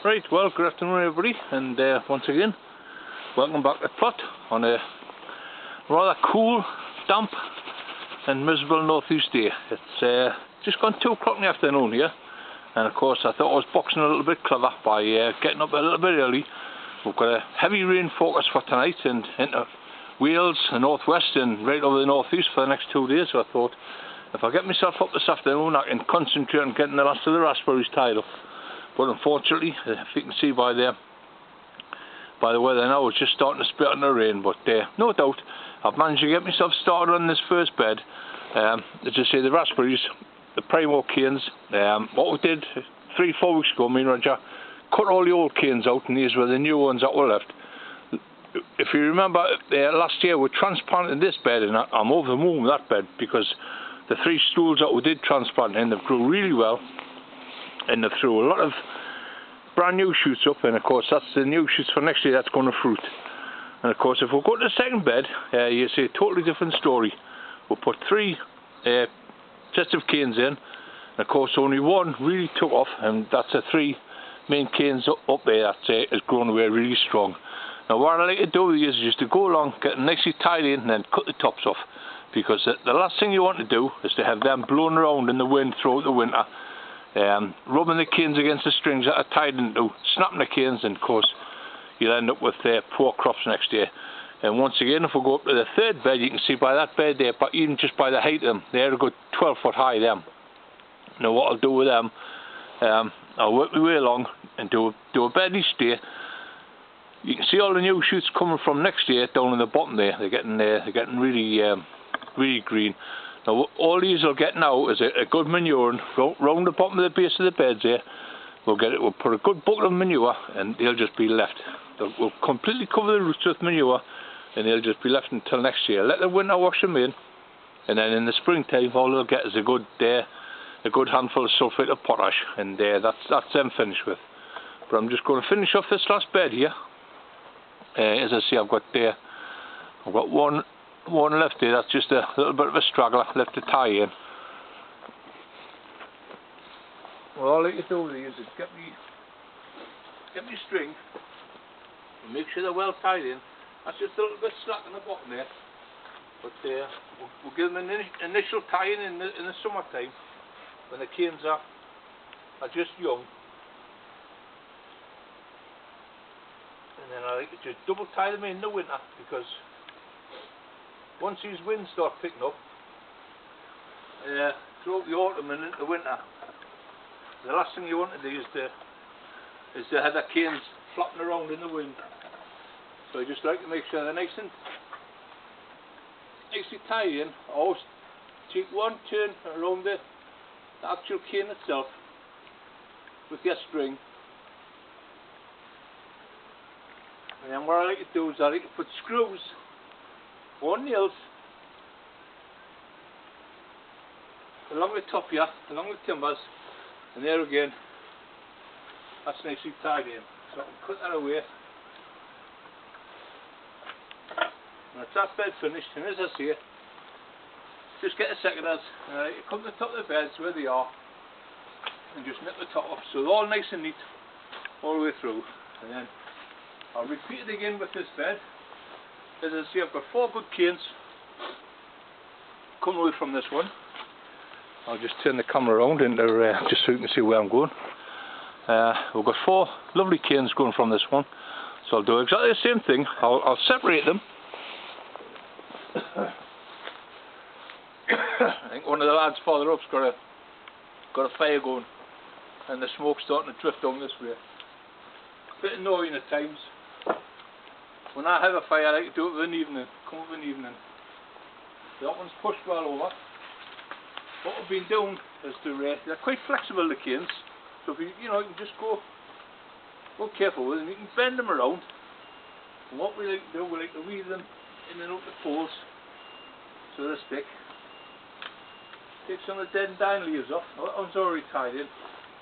Right, well, good afternoon everybody, and once again, welcome back to plot on a rather cool, damp and miserable northeast day. It's just gone 2 o'clock in the afternoon here, and of course I thought I was boxing a little bit clever by getting up a little bit early. We've got a heavy rain focus for tonight and into Wales, the northwest and right over the northeast for the next 2 days, so I thought if I get myself up this afternoon I can concentrate on getting the last of the raspberries tied up. But unfortunately, if you can see by the weather now, it's just starting to spit on the rain. But no doubt, I've managed to get myself started on this first bed. As I say, the raspberries, the primo canes. What we did 3-4 weeks ago, me and Roger cut all the old canes out, and these were the new ones that were left. If you remember, last year we transplanted this bed, and I'm over the moon with that bed because the 3 stools that we did transplant in, they've grew really well. And they threw a lot of brand new shoots up, and of course that's the new shoots for next year that's going to fruit. And of course if we go to the second bed, you see a totally different story. We'll put 3 sets of canes in, and of course only one really took off, and that's the 3 main canes up there that has grown away really strong. Now what I like to do is just to go along, get them nicely tied in, and then cut the tops off, because the last thing you want to do is to have them blown around in the wind throughout the winter. Rubbing the canes against the strings that are tied into, snapping the canes, and of course you'll end up with poor crops next year. And once again, if we go up to the third bed, you can see by that bed there, but even just by the height of them, they're a good 12 foot high, them. Now what I'll do with them, I'll work my way along and do a bed each day. You can see all the new shoots coming from next year down in the bottom there. They're getting really green. Now all these will get now is a good manure round the bottom of the base of the beds here. We'll put a good bucket of manure, and they'll just be left. We'll completely cover the roots with manure, and they'll just be left until next year. Let the winter wash them in, and then in the springtime all they'll get is a good handful of sulphate of potash, and that's them finished with. But I'm just going to finish off this last bed here. As I say, I've got one left there, that's just a little bit of a straggler left to tie in. Well, all I like to do with these is get me string and make sure they're well tied in. That's just a little bit slack on the bottom there, but we'll give them an initial tie-in in the summertime when the canes are just young. And then I like to just double tie them in the winter, because once these winds start picking up throughout the autumn and into the winter, the last thing you want to do is to have the canes flopping around in the wind. So I just like to make sure they're nicely tied in. I always take one turn around the actual cane itself with your string. And then what I like to do is I like to put screws or nails along the top here, along the timbers, and there again, that's nicely tied in. So I can cut that away. And that's that bed finished, and as I say, just get a seconders, come to the top of the beds where they are, and just nip the top off, so they're all nice and neat all the way through. And then I'll repeat it again with this bed. As I say, I've got 4 good canes coming away from this one. I'll just turn the camera around just so you can see where I'm going. We've got 4 lovely canes going from this one, so I'll do exactly the same thing. I'll separate them. I think one of the lads farther up's got a fire going, and the smoke's starting to drift down this way. Bit annoying at times. When I have a fire, I like to do it in the evening. Come up in the evening. That one's pushed well over. What we've been doing is they're quite flexible, the canes. So if you can just go careful with them. You can bend them around. And what we like to do, we like to weave them in and out the poles so they stick. Take some of the dead and dying leaves off. Now that one's already tied in.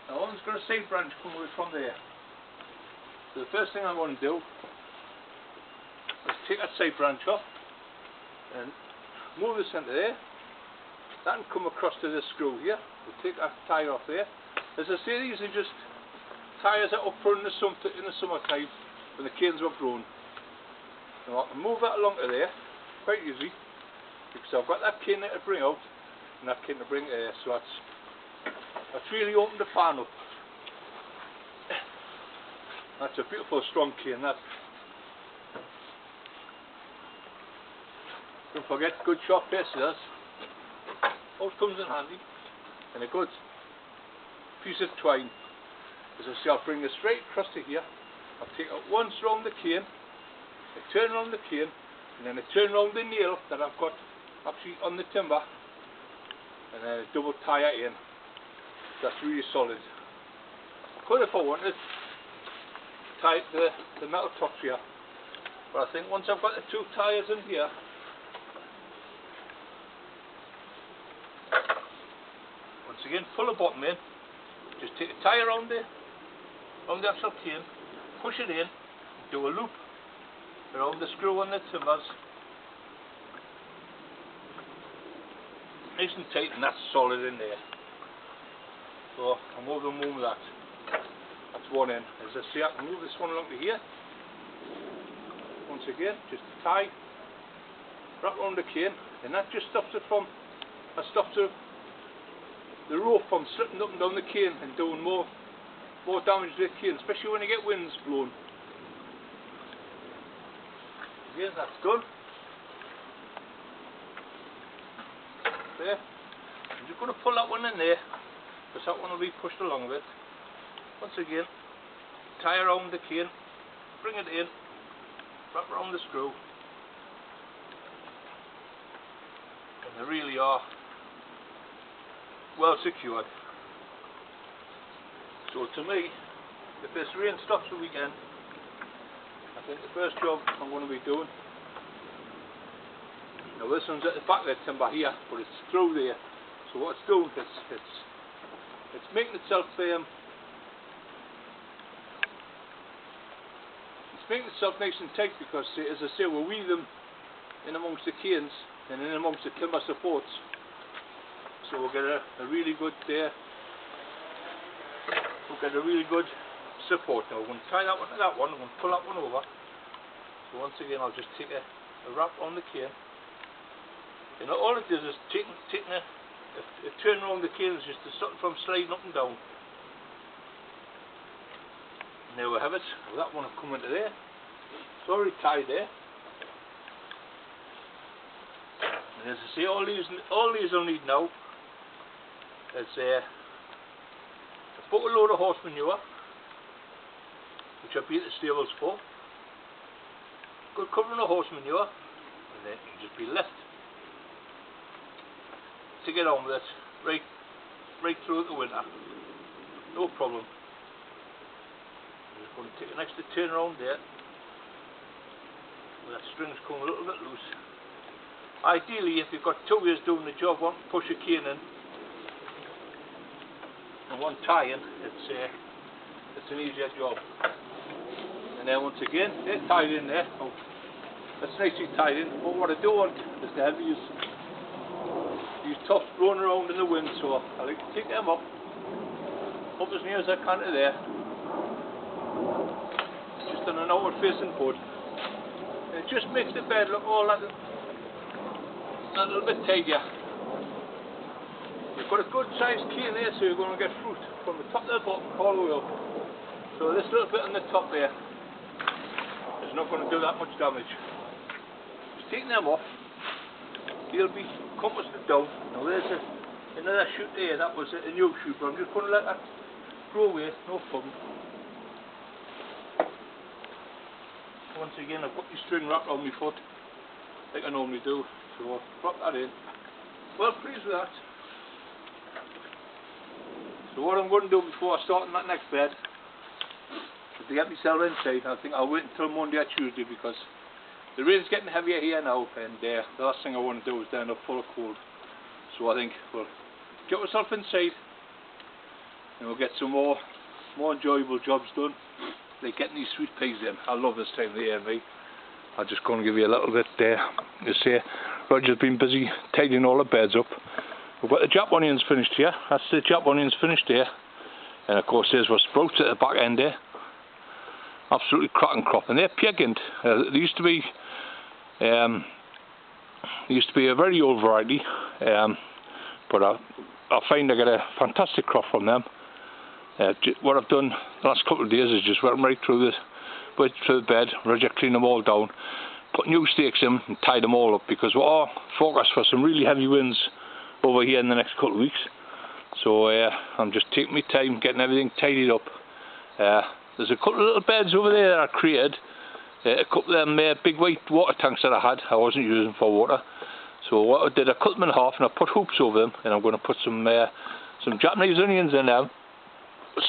Now that one's got a side branch coming away from there. So the first thing I want to do is take that side branch off and move this into there. That can come across to this screw here. We'll take that tie off there. As I say, these are just tyres that up front in the summertime when the canes were grown. Now I can move that along to there quite easy because I've got that cane there to bring out and that cane to bring there, so that's really opened the fan up. That's a beautiful strong cane, that. Don't forget good sharp scissors. Always comes in handy. And a good piece of twine. As I say, I'll bring it straight across to here. I'll take it once round the cane, I turn around the cane, and then I turn around the nail that I've got actually on the timber, and then I double tie it in. That's really solid. I could, if I wanted, tie it to the metal tops here, but I think once I've got the two tyres in here, once again pull the bottom in, just take a tie around the actual cane, push it in, do a loop around the screw on the timbers, nice and tight, and that's solid in there. So I'm over the moon with that. That's one end. As I say, I can move this one along to here. Once again, just a tie, wrap around the cane, and that just stops it from, the rope from slipping up and down the cane and doing more damage to the cane, especially when you get winds blowing. Again, that's done. There. I'm just going to pull that one in there, because that one will be pushed along a bit. Once again, tie around the cane, bring it in, wrap around the screw, and they really are well secured. So to me, if this rain stops the weekend, I think the first job I'm going to be doing, now this one's at the back of the timber here, but it's through there. So what it's doing, it's making itself nice and tight, because as I say, we'll weave them in amongst the canes and in amongst the timber supports. So we'll get a really good support. Now we're going to tie that one to that one, I'm going to pull that one over. So once again I'll just take a wrap on the cane. And all it does is taking a turn around the cane, just to stop it from sliding up and down. And there we have it. Well, that one will come into there. It's already tied there. And as I say, all these will need now is a bucket load of horse manure, which I'll be at the stables for. Good covering of horse manure, and then you'll just be left to get on with it right through the winter. No problem. I'm just going to take an extra turn around there. Well, that string's coming a little bit loose. Ideally, if you've got two wheels doing the job, one push a cane in and one tie in, it's an easier job. And then once again, they're tied in there. Oh, that's nicely tied in. But what I don't want is to have these tops blowing around in the wind, so I like to take them up as near as I can to there, just on an outward facing board. And it just makes the bed look all that little bit tidier. You've got a good sized cane there, so you're going to get fruit from the top to the bottom all the way up. So this little bit on the top there is not going to do that much damage. Just taking them off, they'll be compassed down. Now there's another shoot there, that was a new shoot, but I'm just going to let that grow away, no problem. Once again, I've got the string wrapped on my foot, like I normally do, so I'll drop that in. Well pleased with that. So what I'm going to do before I start on that next bed, is to get myself inside. I think I'll wait until Monday or Tuesday, because the rain's getting heavier here now, and the last thing I want to do is end up full of cold. So I think we'll get myself inside, and we'll get some more enjoyable jobs done, like getting these sweet peas in. I love this time of the year, mate. I'm just going to give you a little bit there. You see, Roger's been busy tidying all the beds up. We've got the Jap onions finished here. That's the Jap onions finished here. And of course there's what sprouts at the back end there. Absolutely cracking crop, and they're pigant. They used to be a very old variety, but I find I get a fantastic crop from them. What I've done the last couple of days is just went right through the bed, ready to clean them all down, put new stakes in and tie them all up, because we are forecast for some really heavy winds over here in the next couple of weeks. So I'm just taking my time getting everything tidied up. There's a couple of little beds over there that I created. A couple of them big white water tanks that I had, I wasn't using for water. So what I did, I cut them in half and I put hoops over them, and I'm going to put some Japanese onions in them.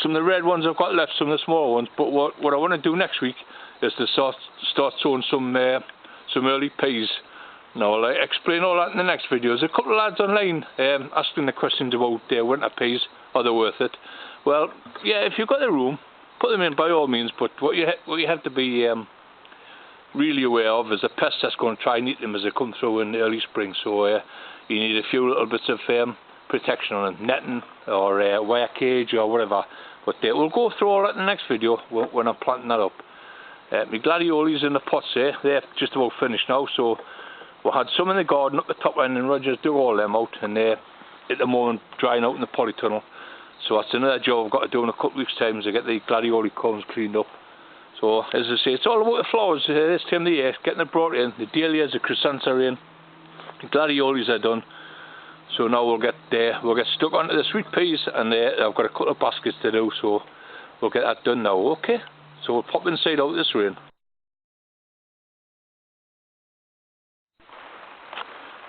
Some of the red ones I've got left, some of the smaller ones. But what I want to do next week is to start sowing some early peas. Now I'll explain all that in the next video. There's a couple of lads online asking the questions about winter peas. Are they worth it? Well, yeah, if you've got the room, put them in by all means. But what you have to be really aware of is a pest that's going to try and eat them as they come through in the early spring. So you need a few little bits of protection on them, netting or wire cage or whatever. But we'll go through all that in the next video when I'm planting that up. My gladiolis in the pots there, they're just about finished now. So we had some in the garden up the top end, and Roger's dug all them out, and they're at the moment drying out in the polytunnel. So that's another job I've got to do in a couple of weeks' time, to get the gladioli combs cleaned up. So as I say, it's all about the flowers this time of the year, getting it brought in. The dahlias, the chrysanthemums are in, the gladiolis are done. So now we'll get stuck onto the sweet peas, and I've got a couple of baskets to do, so we'll get that done now. Okay, so we'll pop inside out this rain.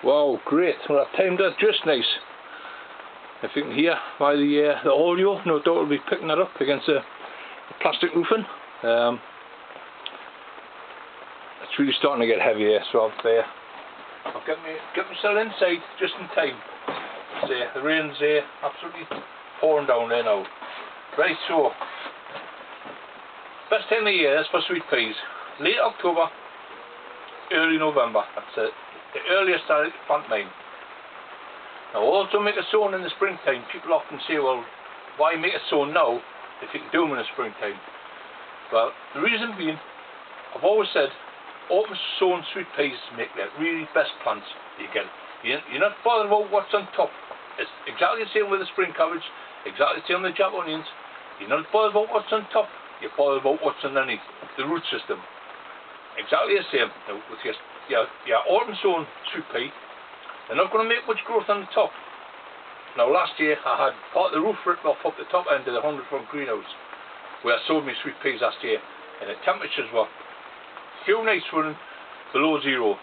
Wow, great! Well, I've timed that just nice. If you can hear by the audio, no doubt we'll be picking that up against the plastic roofing. It's really starting to get heavy here, so I'll get myself inside just in time. The rain's absolutely pouring down there now. Right, so best time of the year is for sweet peas. Late October, early November. That's it. The earliest I plant mine. Now, also make a sown in the springtime. People often say, well, why make a sown now if you can do them in the springtime? Well, the reason being, I've always said, open sown sweet peas make the really best plants you get. You're not bothered about what's on top. It's exactly the same with the spring cabbage, exactly the same with the Jap onions. You're not bothered about what's on top, you're bothered about what's underneath, the root system. Exactly the same. Now, with your autumn sown sweet pea, they're not going to make much growth on the top. Now, last year I had part of the roof ripped off up the top end of the 100-foot greenhouse where I sowed my sweet peas last year, and the temperatures were a few nights running below zero,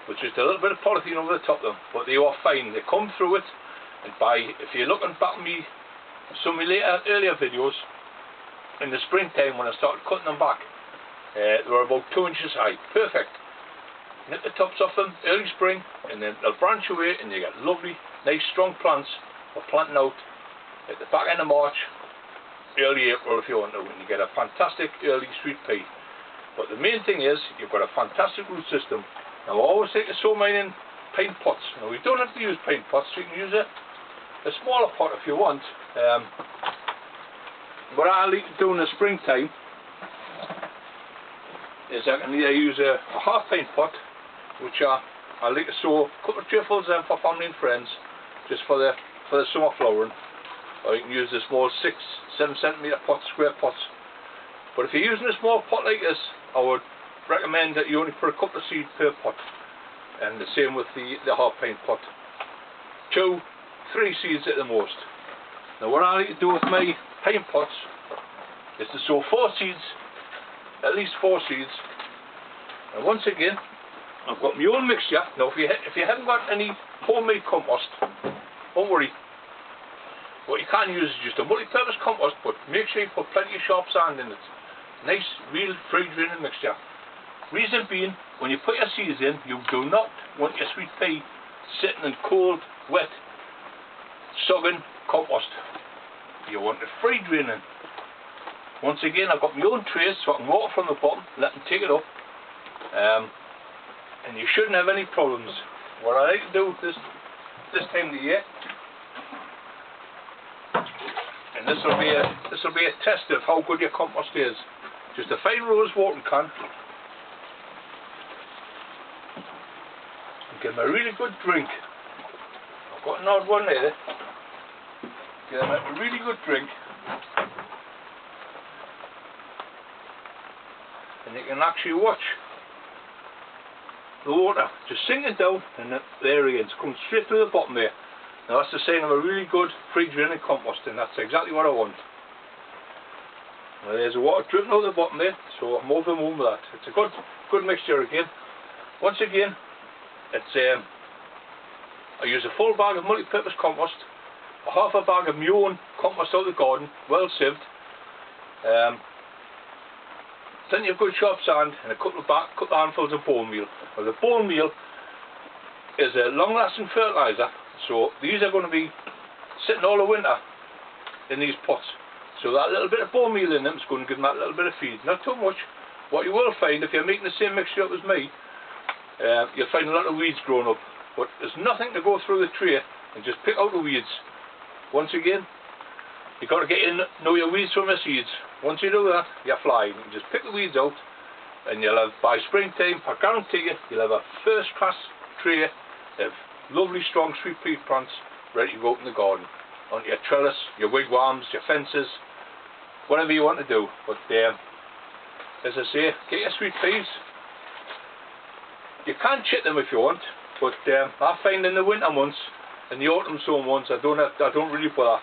with just a little bit of polythene over the top of them, but they were fine. They come through it, and if you're looking back at some of my earlier videos, in the springtime when I started cutting them back, they were about 2 inches high. Perfect. Nip the tops off them early spring, and then they'll branch away, and you get lovely, nice, strong plants for planting out at the back end of March, early April if you want to, and you get a fantastic early sweet pea. But the main thing is, you've got a fantastic root system. Now, I always say to sow mine in pine pots. Now, we don't have to use pine pots, you can use a smaller pot if you want. What I like to do in the springtime is I can either use a half pine pot, which I like to sow a couple of trifles in for family and friends, just for the summer flowering, or you can use the small 6-7 centimetre pots, square pots. But if you're using a small pot like this, I would recommend that you only put a couple of seeds per pot, and the same with the half pine pot. 2-3 seeds at the most. Now, what I like to do with my pine pots is to sow 4 seeds, at least 4 seeds. And once again, I've got my own mixture. Now, if you haven't got any homemade compost, don't worry. What you can use is just a multi-purpose compost, but make sure you put plenty of sharp sand in it. Nice, real free draining mixture. Reason being, when you put your seeds in, you do not want your sweet pea sitting in cold, wet, sogging compost. You want it free draining. Once again, I've got my own trays, so I can water from the bottom, let them take it up, and you shouldn't have any problems. What I like to do this time of the year and this will be a test of how good your compost is. Just a fine rose watering can. Give them a really good drink. I've got an odd one there. Give them a really good drink. And you can actually watch the water just sinking down, and there it is, coming straight to the bottom there. Now that's the sign of a really good free draining compost, and that's exactly what I want. Now there's the water dripping out the bottom there, so I'm over the moon with that. It's a good mixture again. Once again, it's I use a full bag of multi-purpose compost, a half a bag of my own compost out of the garden, well sieved, plenty of good sharp sand, and a couple of handfuls of bone meal. Now the bone meal is a long-lasting fertiliser, so these are going to be sitting all the winter in these pots. So that little bit of bone meal in them is going to give them that little bit of feed. Not too much. What you will find, if you're making the same mixture up as me, you'll find a lot of weeds growing up. But there's nothing to go through the tray and just pick out the weeds. Once again, you've got to get in, know your weeds from the seeds. Once you do that, you're flying. You just pick the weeds out, and you'll have, by springtime, I guarantee you, you'll have a first-class tray of lovely, strong sweet pea plants ready to go out in the garden. On your trellis, your wigwams, your fences, whatever you want to do. But as I say, get your sweet peas. You can chip them if you want, but I find in the winter months and the autumn sown ones, I don't really bother.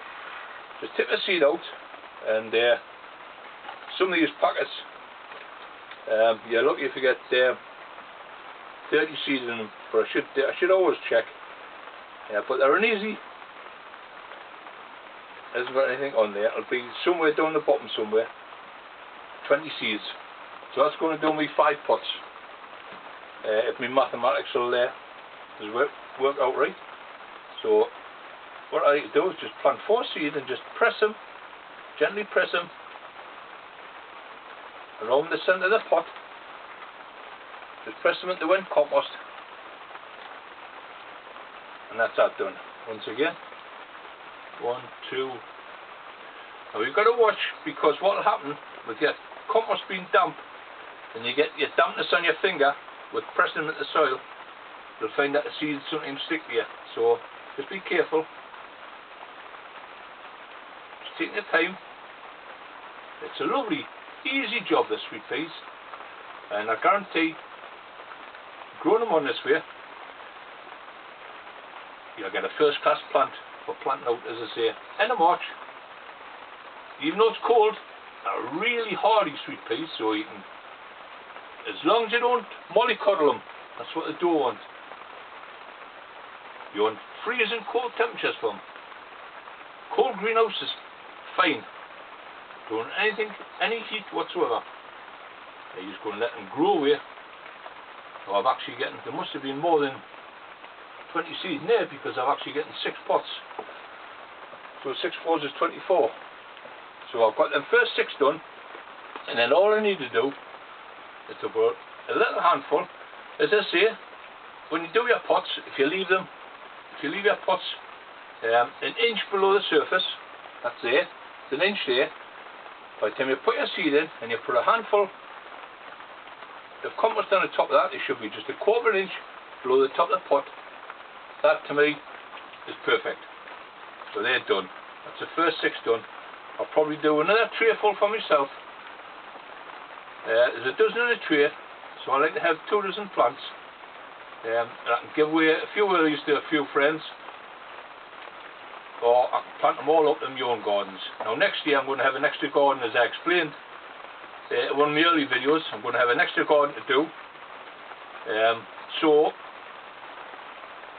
Just tip the seed out, and some of these packets, you're lucky if you get 30 seeds in them. But I should always check. Yeah, but they're an easy. Hasn't got anything on there. It'll be somewhere down the bottom somewhere. 20 seeds. So that's going to do me 5 pots. If my mathematics will work out right. So what I like to do is just plant 4 seeds and just press them, gently press them around the centre of the pot. Just press them into wet compost, and that's that done. Once again, 1, 2. Now you've got to watch, because what will happen with your compost being damp, and you get your dampness on your finger with pressing them into the soil, you'll find that the seeds sometimes stick to you. So just be careful. Just taking your time. It's a lovely, easy job, this sweet peas, and I guarantee, growing them on this way, you'll get a first-class plant for planting out, as I say, end of March. Even though it's cold, they're really hardy sweet peas, so you can, as long as you don't mollycoddle them, that's what they do want. You want freezing cold temperatures for them. Cold greenhouse is fine. Don't want anything, any heat whatsoever. You're just going to let them grow away. So I'm actually getting, there must have been more than 20 seeds in there, because I'm actually getting 6 pots. So 6 fours is 24. So I've got them first 6 done, and then all I need to do is to put a little handful. As I say, when you do your pots, if you leave your pots an inch below the surface, that's there, it's an inch there. By the time you put your seed in and you put a handful of compost on the top of that, it should be just a 1/4 inch below the top of the pot. That to me is perfect. So they're done. That's the first 6 done. I'll probably do another tray full for myself. There's a dozen in a tray, so I like to have 2 dozen plants. And I can give away a few of these to a few friends, or I can plant them all up in my own gardens. Now next year I'm going to have an extra garden, as I explained in one of my early videos. I'm going to have an extra garden to do. So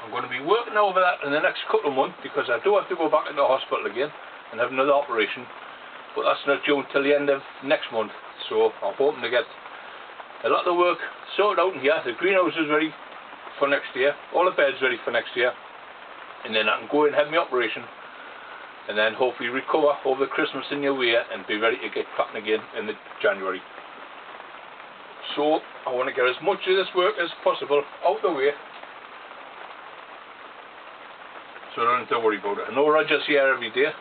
I'm going to be working over that in the next couple of months, because I do have to go back into the hospital again and have another operation, but that's not due until the end of next month. So I'm hoping to get a lot of the work sorted out in here. The greenhouse is ready for next year, all the beds ready for next year, and then I can go and have my operation, and then hopefully recover over the Christmas and New Year and be ready to get cracking again in the January. So I want to get as much of this work as possible out the way, so I don't have to worry about it. I know Roger's here every day.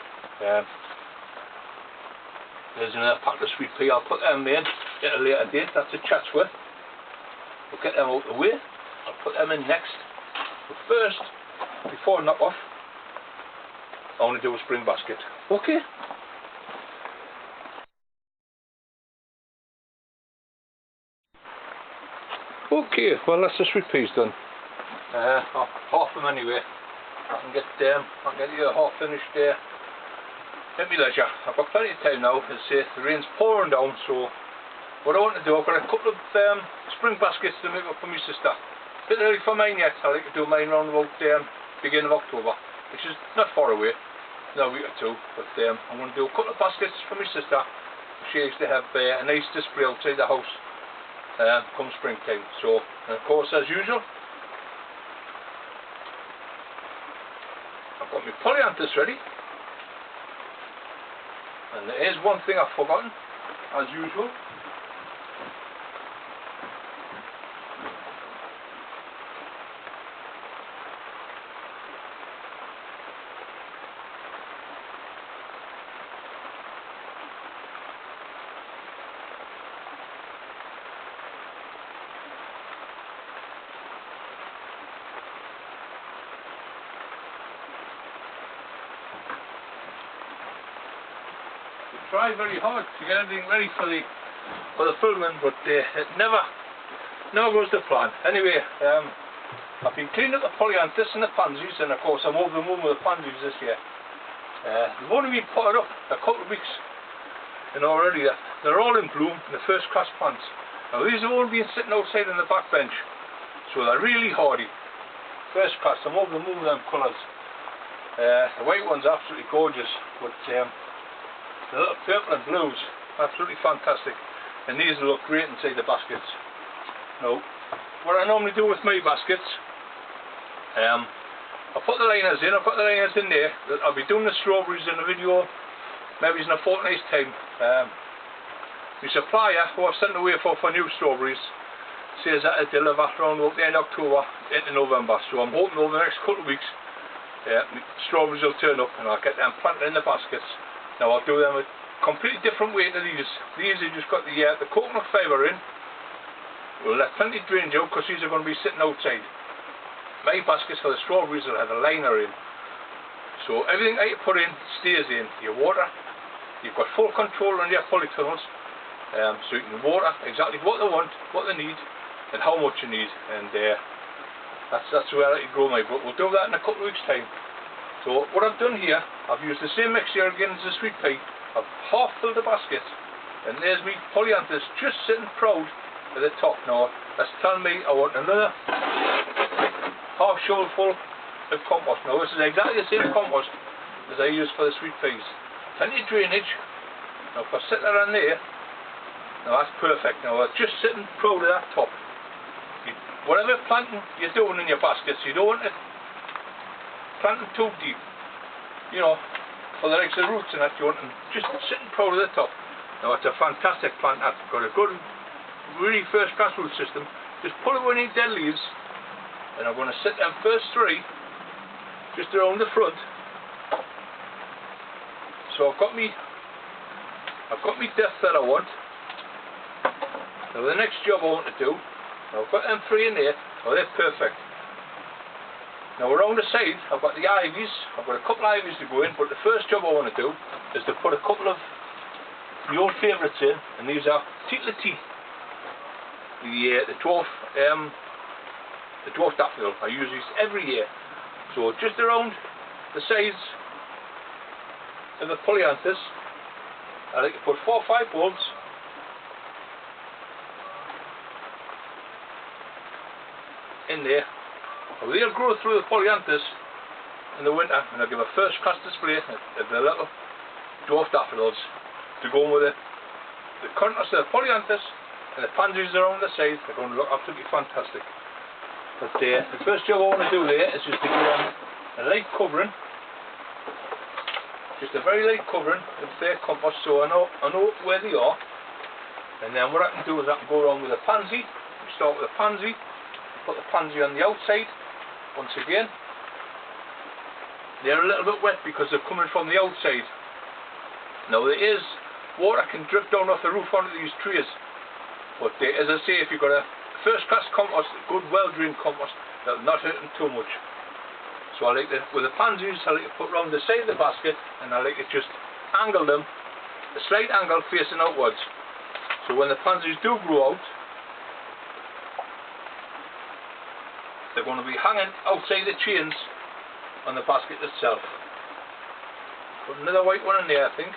There's another pack of sweet pea. I'll put them in at a later date. That's a Chatsworth. We'll get them out of the way. I'll put them in next. But first, before I knock off, I want to do a spring basket. Okay? Okay, well that's the sweet peas done. Half them anyway. I can get you half finished there at my leisure. I've got plenty of time now. As I say, the rain's pouring down, so what I want to do, I've got a couple of spring baskets to make up for my sister. A bit early for mine yet. I like to do mine around about beginning of October, which is not far away, in a week or two. But I'm going to do a couple of baskets for my sister. She used to have a nice display outside the house come springtime. So, and of course, as usual, I've got my polyanthus ready. And there is one thing I've forgotten, as usual. Try very hard to get everything ready for the filming, but it never goes to plan. Anyway, I've been cleaning up the polyanthus and the pansies, and of course I'm over the moon with the pansies this year. They've only been potted up a couple of weeks, and already they're all in bloom, the first class plants. Now these have all been sitting outside on the back bench, so they're really hardy, first class. I'm over the moon with them colours. The white one's absolutely gorgeous, but the little purple and blues, absolutely fantastic. And these look great inside the baskets. Now, what I normally do with my baskets, I'll put the liners in. I've got the liners in there. I'll be doing the strawberries in a video, maybe in a fortnight's time. My supplier, who I've sent away for new strawberries, says that it'll deliver around the end of October into November. So I'm hoping over the next couple of weeks, strawberries will turn up and I'll get them planted in the baskets. Now I'll do them a completely different way to these. These have just got the coconut fibre in. We'll let plenty drainage out because these are going to be sitting outside. My baskets for the strawberries will have a liner in. So everything that you put in stays in. Your water, you've got full control on your polytunnels. So you can water exactly what they want, what they need, and how much you need. And that's where I like to grow my, but we'll do that in a couple of weeks' time. So what I've done here, I've used the same mixture again as the sweet pea. I've half filled the basket, and there's me polyanthus just sitting proud at the top. Now that's telling me I want another half shovelful of compost. Now this is exactly the same compost as I use for the sweet peas. Plenty of drainage. Now if I sit that on there, now that's perfect. Now I'm just sitting proud of that top. Whatever planting you're doing in your baskets, you don't want it planting too deep, you know, for the likes of the roots and that. You want them just sitting proud of the top. Now it's a fantastic plant. That's got a good, really first class root system. Just pull away any dead leaves, and I'm going to sit them first three just around the front. So I've got me depth that I want. Now the next job I want to do, now I've got them three in there. Oh, they're perfect. Now around the side, I've got the ivies. I've got a couple of ivies to go in, but the first job I want to do is to put a couple of the old favourites in, and these are Tea, the dwarf daffodil. I use these every year. So just around the sides of the polyanthus, I like to put 4 or 5 bulbs in there. Well, they'll grow through the polyanthus in the winter, and I'll give a first class display of the little dwarf daffodils to go with the contrast of the polyanthus and the pansies around the side. They're going to look absolutely fantastic. But the first job I want to do there is just to give them a light covering, just a very light covering of their compost, so I know where they are. And then what I can do is I can go around with a pansy. We start with a pansy, put the pansy on the outside. Once again, they're a little bit wet because they're coming from the outside. Now there is water can drip down off the roof onto these trays. But as I say, if you've got a first class compost, good well drained compost, that'll not hurt them too much. So I like to, with the pansies, I like to put round the side of the basket, and I like to just angle them, a slight angle facing outwards. So when the pansies do grow out, they're going to be hanging outside the chains on the basket itself. Put another white one in there, I think.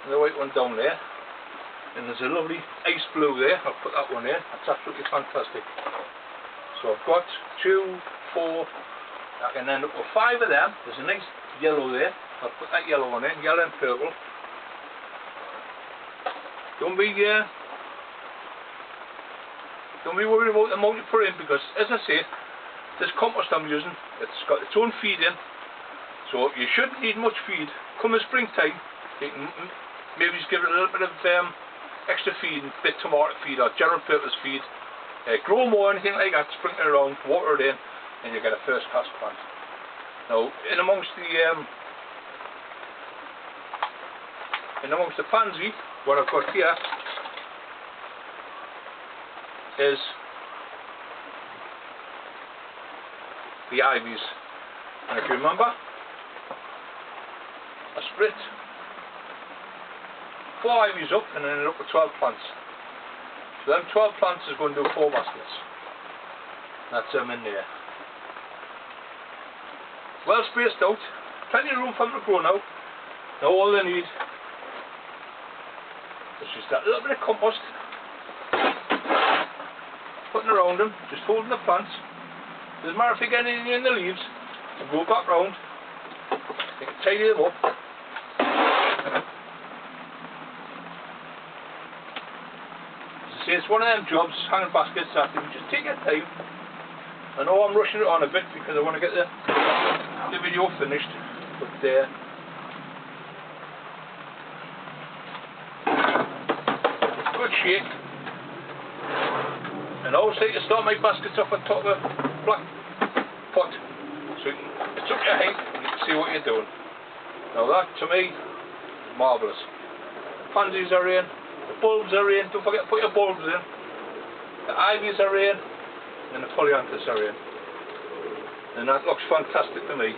Another white one down there. And there's a lovely ice blue there. I'll put that one in. That's absolutely fantastic. So I've got 2, 4. I can end up with 5 of them. There's a nice yellow there. I'll put that yellow one in. Yellow and purple. Don't be worried about the amount you put in, because as I say, this compost I'm using, it's got its own feed in. So you shouldn't need much feed. Come in springtime, you can maybe just give it a little bit of extra feed, a bit tomato feed or general purpose feed. Grow more, anything like that, sprinkle it around, water it in, and you get a first class plant. Now, in amongst the pansy, what I've got here is the ivies. And if you remember, I split 4 ivies up and ended up with 12 plants. So them 12 plants is going to do 4 baskets. That's them in there. Well spaced out, plenty of room for them to grow now. Now all they need is just that little bit of compost, putting around them, just holding the plants. Doesn't matter if you get anything in the leaves, and go back round, you can tidy them up. It's one of them jobs, hanging baskets, that you just take your time. I know I'm rushing it on a bit because I want to get the video finished, but good shake. And I always like to start my baskets off on top of a black pot, so it's up your height and you can see what you're doing. Now that to me is marvellous. The pansies are in. The bulbs are in, don't forget to put your bulbs in. The ivies are in, and the polyanthus are in. And that looks fantastic to me.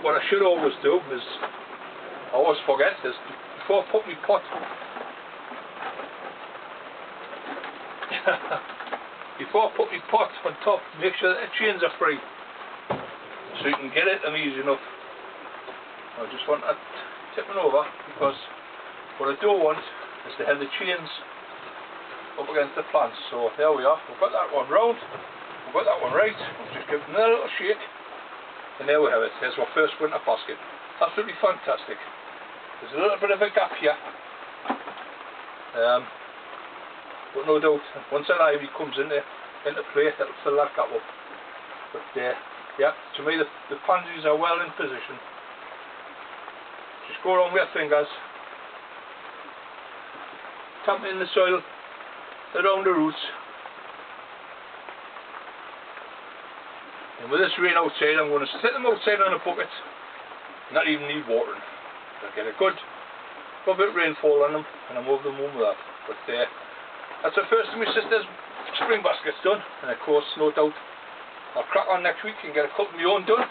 What I should always do is, I always forget, is before I put my pot, on top, make sure that the chains are free, so you can get at them easy enough. I just want that tipping over, because what I don't want is to have the chains up against the plants. So there we are, we've got that one round, we've got that one right, we'll just give it another little shake, and there we have it. There's our first winter basket. Absolutely fantastic. There's a little bit of a gap here, but no doubt, once an ivy comes into play, that'll fill that gap up. But yeah, to me the pansies are well in position. Just go around with your fingers, tap in the soil around the roots, and with this rain outside, I'm going to sit them outside on a bucket, not even need watering. I'll get a good bit of rainfall on them, and I'll move them home with that. But that's the first of my sister's spring baskets done, and of course, no doubt, I'll crack on next week and get a couple of my own done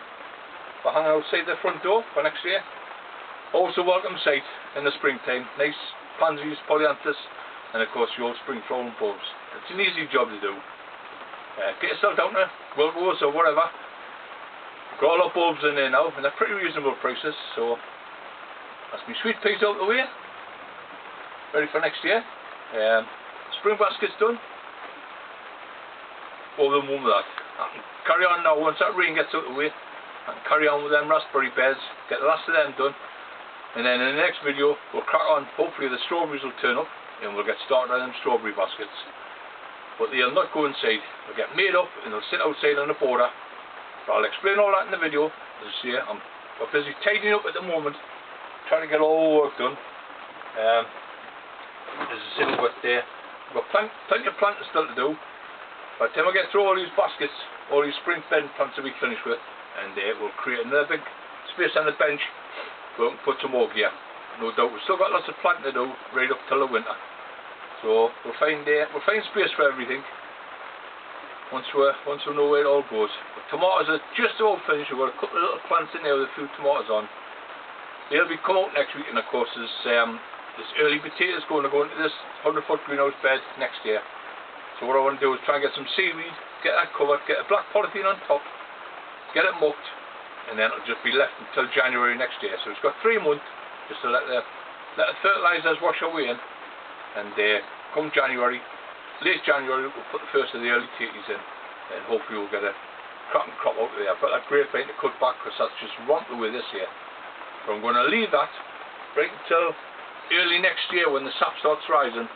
for hanging outside the front door for next year. Also welcome sight in the springtime. Nice pansies, polyanthus, and of course your old spring flowering bulbs. It's an easy job to do. Get yourself down to Wilco's or whatever. Got all our bulbs in there now, and they're pretty reasonable prices. So that's my sweet peas out the way, ready for next year. Spring basket's done. Over the moon with that. I can carry on now once that rain gets out the way. I can carry on with them raspberry beds, get the last of them done. And then in the next video, we'll crack on, hopefully the strawberries will turn up, and we'll get started on them strawberry baskets. But they'll not go inside, they'll get made up, and they'll sit outside on the border. But I'll explain all that in the video. As I say, I'm busy tidying up at the moment, trying to get all the work done. As I say, we've got plenty of planting still to do. By the time I get through all these baskets, all these spring bedding plants will be finished with, and we'll create another big space on the bench we can put some more gear, no doubt. We've still got lots of planting to do right up till the winter, so we'll find space for everything once we know where it all goes. The tomatoes are just about finished. We've got a couple of little plants in there with a few tomatoes on. They'll be come out next week, and of course there's early potatoes going to go into this 100-foot greenhouse bed next year. So what I want to do is try and get some seaweed, get that covered, get a black polythene on top, get it mucked, and then it'll just be left until January next year. So it's got 3 months just to let the fertilisers wash away in, and come January, late January, we'll put the first of the early tatties in, and hopefully we'll get a cracking crop out of there. I've got that grapevine to cut back because that's just romped away this year. But I'm going to leave that right until early next year when the sap starts rising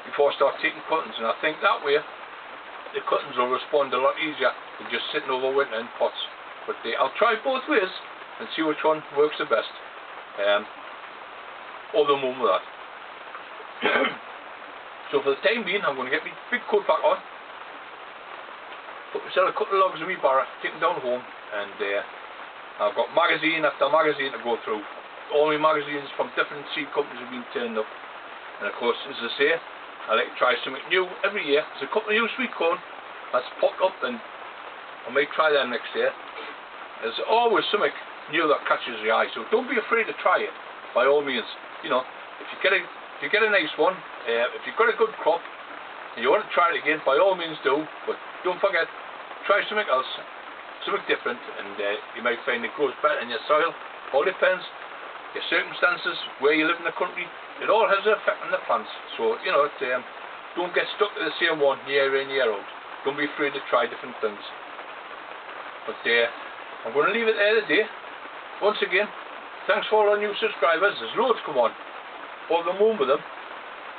before I start taking cuttings, and I think that way the cuttings will respond a lot easier than just sitting over winter in pots. But I'll try both ways and see which one works the best. Over the moon with that. So for the time being, I'm going to get my big coat back on, put myself a couple of logs in my barrow, take them down home, and I've got magazine after magazine to go through. All my magazines from different seed companies have been turned up, and of course, as I say, I like to try something new every year. There's a couple of new sweet corn that's popped up, and I might try them next year. There's always something new that catches your eye, so don't be afraid to try it, by all means. You know, if you get a nice one, if you've got a good crop and you want to try it again, by all means do, but don't forget, try something else, something different, and you might find it grows better in your soil. All depends, your circumstances, where you live in the country, it all has an effect on the plants. So, you know, don't get stuck to the same one year in, year out. Don't be afraid to try different things. But I'm going to leave it there today. Once again, thanks for all our new subscribers. There's loads come on. Over the moon with them.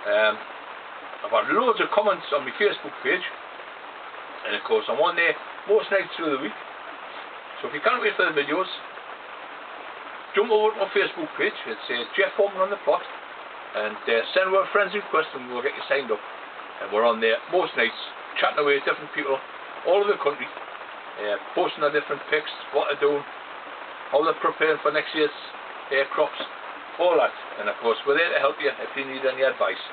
I've had loads of comments on my Facebook page, and of course I'm on there most nights through the week. So if you can't wait for the videos, jump over to my Facebook page. It's Jeff Homan on the plot, and send over a friend's request and we'll get you signed up. And we're on there most nights, chatting away with different people all over the country, posting their different pics, what they're doing, how they're preparing for next year's crops, all that. And of course we're there to help you if you need any advice.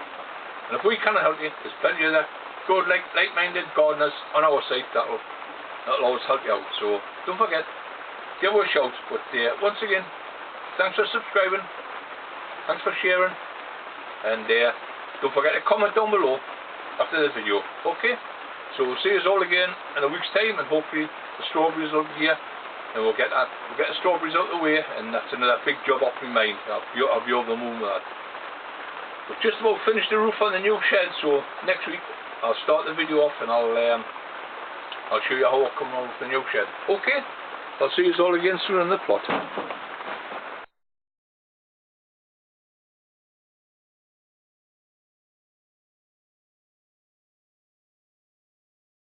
And if we cannot help you, there's plenty of other good like-minded gardeners on our site that'll always help you out. So don't forget, give us a shout. But once again, thanks for subscribing, thanks for sharing, and don't forget to comment down below after this video. Okay, so we'll see us all again in a week's time, and hopefully the strawberries will be here, and we'll get the strawberries out of the way, and that's another big job off my mind. I'll be over the moon with that. We've just about finished the roof on the new shed, so next week I'll start the video off and I'll show you how I come on with the new shed. Okay, I'll see you all again soon in the plot.